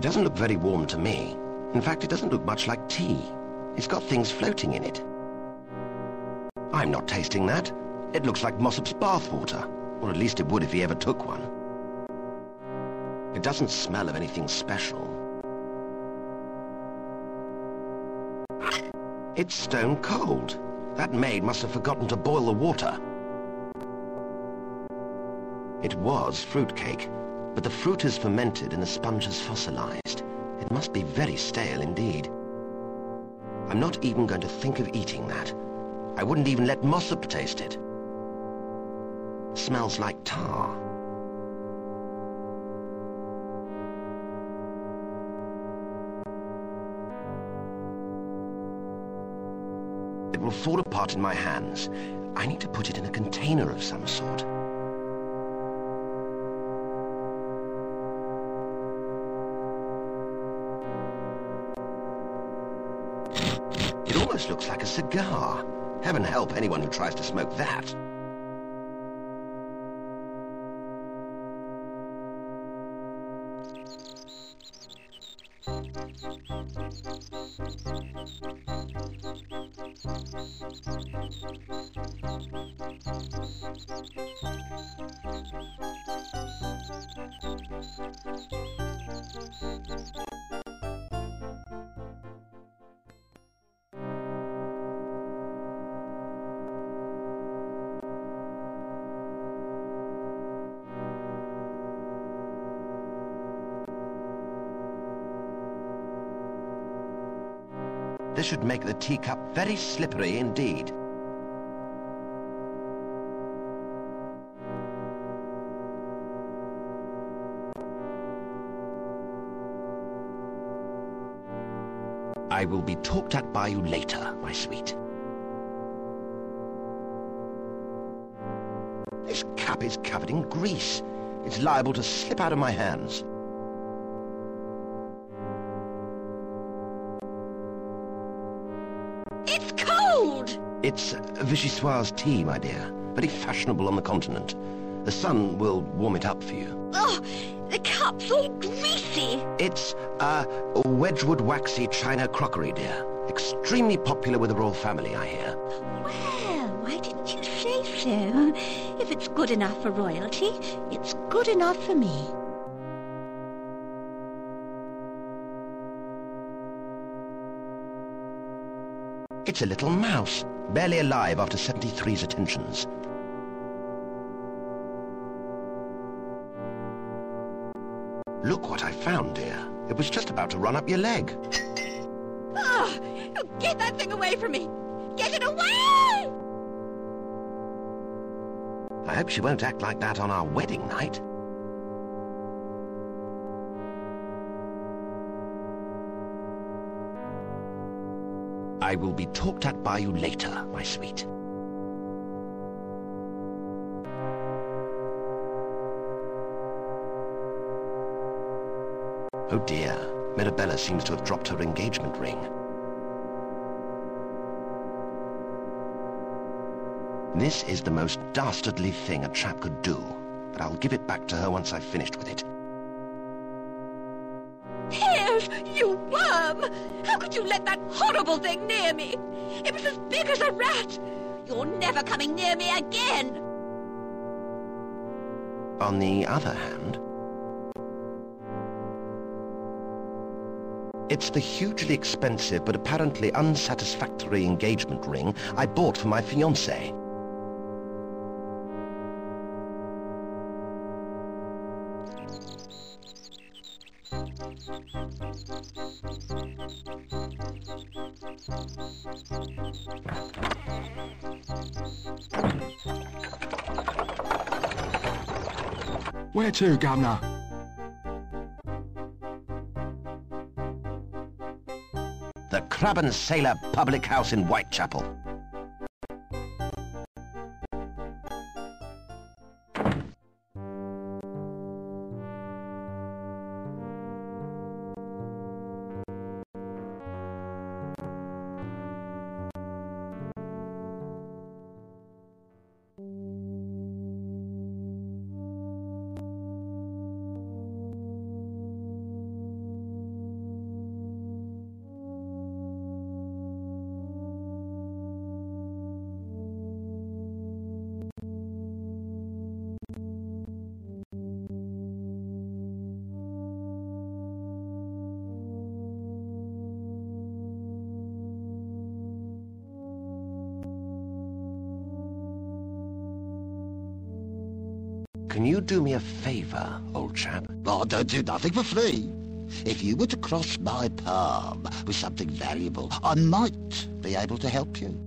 doesn't look very warm to me. In fact, it doesn't look much like tea. It's got things floating in it. I'm not tasting that. It looks like Mossop's bathwater, or at least it would if he ever took one. It doesn't smell of anything special. It's stone cold. That maid must have forgotten to boil the water. It was fruitcake, but the fruit is fermented and the sponge is fossilized. It must be very stale indeed. I'm not even going to think of eating that. I wouldn't even let Mossop taste it. Smells like tar. It will fall apart in my hands. I need to put it in a container of some sort. It almost looks like a cigar. Heaven help anyone who tries to smoke that. This should make the teacup very slippery indeed. I will be talked at by you later, my sweet. This cup is covered in grease. It's liable to slip out of my hands. It's Vichyssoise tea, my dear. Very fashionable on the continent. The sun will warm it up for you. Oh, the cup's all greasy. It's Wedgwood waxy china crockery, dear. Extremely popular with the royal family, I hear. Well, why didn't you say so? If it's good enough for royalty, it's good enough for me. It's a little mouse, barely alive after 73's attentions. Look what I found, dear. It was just about to run up your leg. Oh, get that thing away from me! Get it away! I hope she won't act like that on our wedding night. I will be talked at by you later, my sweet. Oh dear, Mirabella seems to have dropped her engagement ring. This is the most dastardly thing a chap could do, but I'll give it back to her once I've finished with it. Piers, you worm! How could you let that horrible thing near me? It was as big as a rat! You're never coming near me again! On the other hand, it's the hugely expensive but apparently unsatisfactory engagement ring I bought for my fiancée. Where to, Governor? The Crab and Sailor Public House in Whitechapel. you do me a favor, old chap? I don't do nothing for free. If you were to cross my palm with something valuable, I might be able to help you.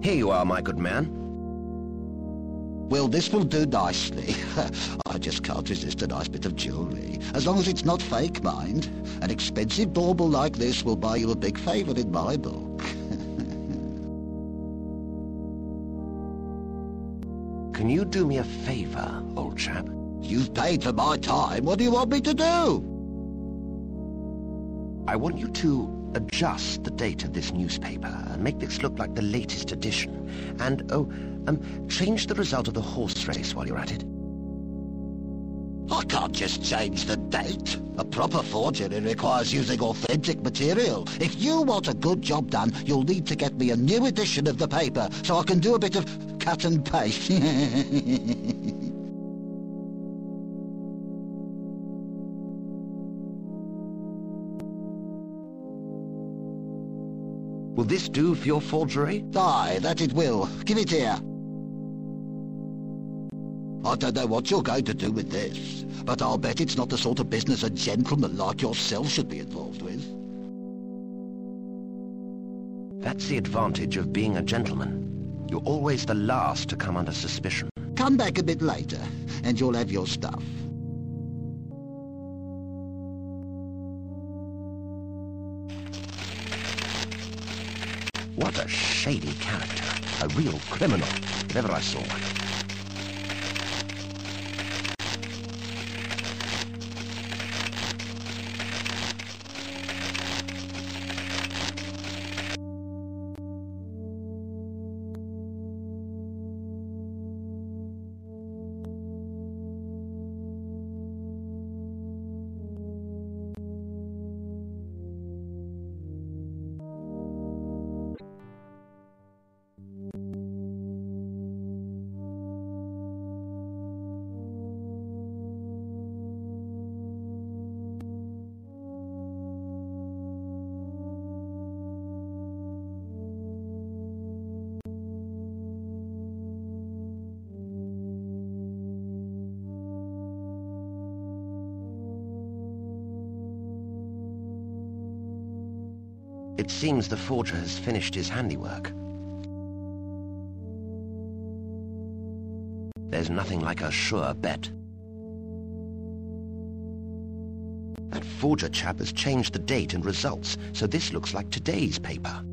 Here you are, my good man. Well, this will do nicely. I just can't resist a nice bit of jewellery. As long as it's not fake, mind. An expensive bauble like this will buy you a big favour in my book. Can you do me a favor, old chap? You've paid for my time. What do you want me to do? I want you to adjust the date of this newspaper and make this look like the latest edition. And, change the result of the horse race while you're at it. I can't just change the date. A proper forgery requires using authentic material. If you want a good job done, you'll need to get me a new edition of the paper so I can do a bit of cut and paste. Will this do for your forgery? Aye, that it will. Give it here. I don't know what you're going to do with this, but I'll bet it's not the sort of business a gentleman like yourself should be involved with. That's the advantage of being a gentleman. You're always the last to come under suspicion. Come back a bit later, and you'll have your stuff. What a shady character. A real criminal, if ever I saw one. It seems the forger has finished his handiwork. There's nothing like a sure bet. That forger chap has changed the date and results, so this looks like today's paper.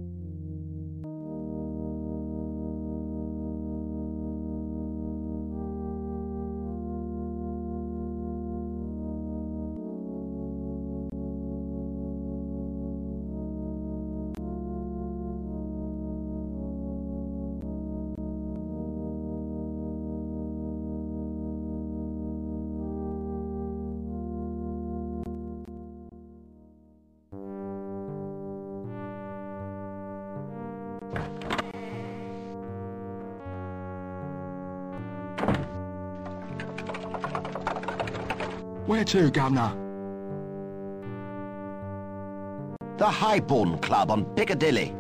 Where to, Governor? The Highborn Club on Piccadilly.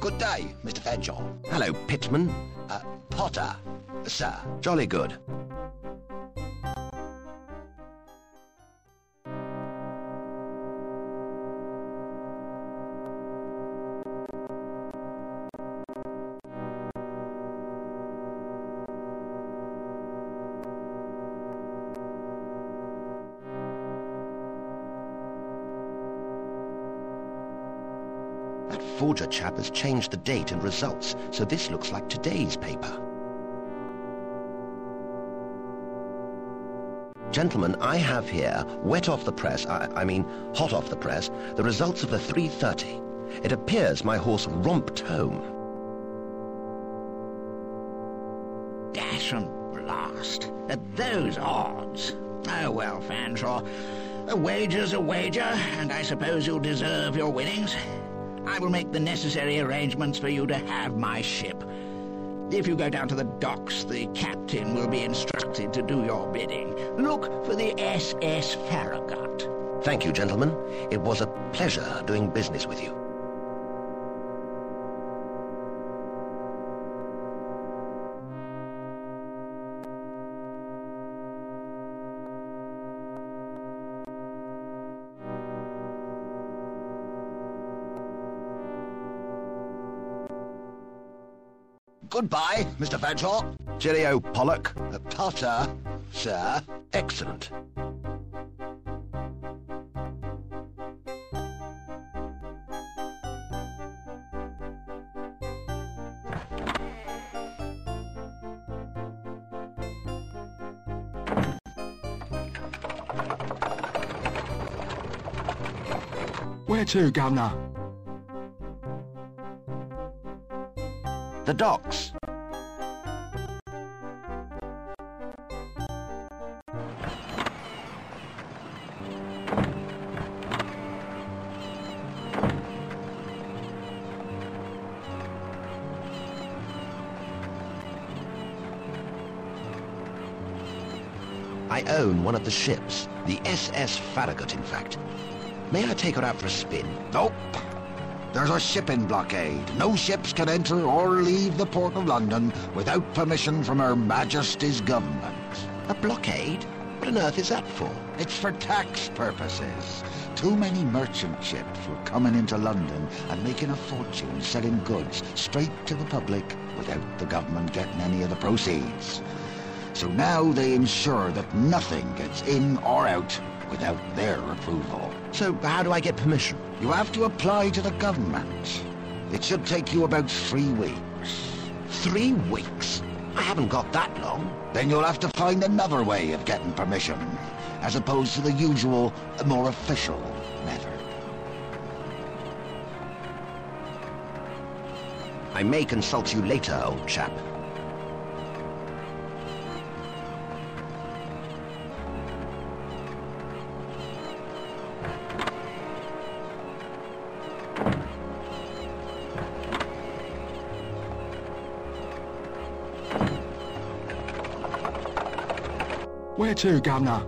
Good day, Mr. Fanshawe. Hello, Pitman. Potter, sir. Jolly good. That forger chap has changed the date and results, so this looks like today's paper. Gentlemen, I have here, wet off the press, I mean hot off the press, the results of the 3:30. It appears my horse romped home. Dash and blast. At those odds. Oh well, Fanshawe. A wager's a wager, and I suppose you'll deserve your winnings. I will make the necessary arrangements for you to have my ship. If you go down to the docks, the captain will be instructed to do your bidding. Look for the SS Farragut. Thank you, gentlemen. It was a pleasure doing business with you. Goodbye, Mr. Fanshawe. Cheerio, Pollock. Potter, sir. Excellent. Where to, Governor? The docks. I own one of the ships, the SS Farragut, in fact. May I take her out for a spin? Nope. There's a shipping blockade. No ships can enter or leave the port of London without permission from Her Majesty's government. A blockade? What on earth is that for? It's for tax purposes. Too many merchant ships were coming into London and making a fortune selling goods straight to the public without the government getting any of the proceeds. So now they ensure that nothing gets in or out without their approval. So how do I get permission? You have to apply to the government. It should take you about 3 weeks. 3 weeks? I haven't got that long. Then you'll have to find another way of getting permission, as opposed to the usual, more official method. I may consult you later, old chap. Where to, Governor?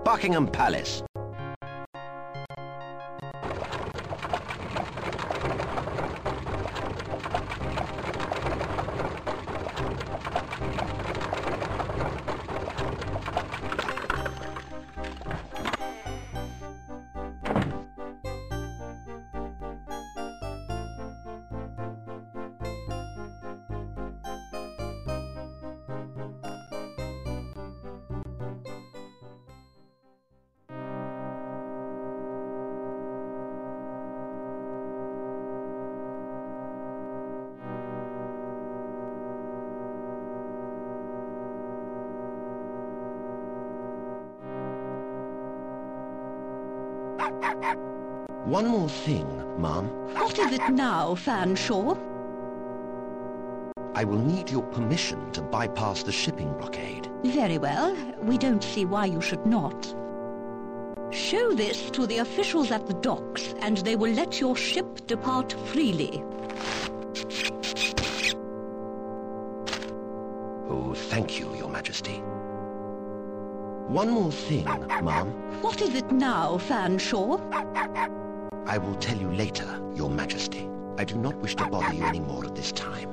Buckingham Palace. One more thing, Ma'am. What is it now, Fanshawe? I will need your permission to bypass the shipping blockade. Very well. We don't see why you should not. Show this to the officials at the docks, and they will let your ship depart freely. Oh, thank you, Your Majesty. One more thing, Ma'am. What is it now, Fanshawe? I will tell you later, Your Majesty. I do not wish to bother you any more at this time.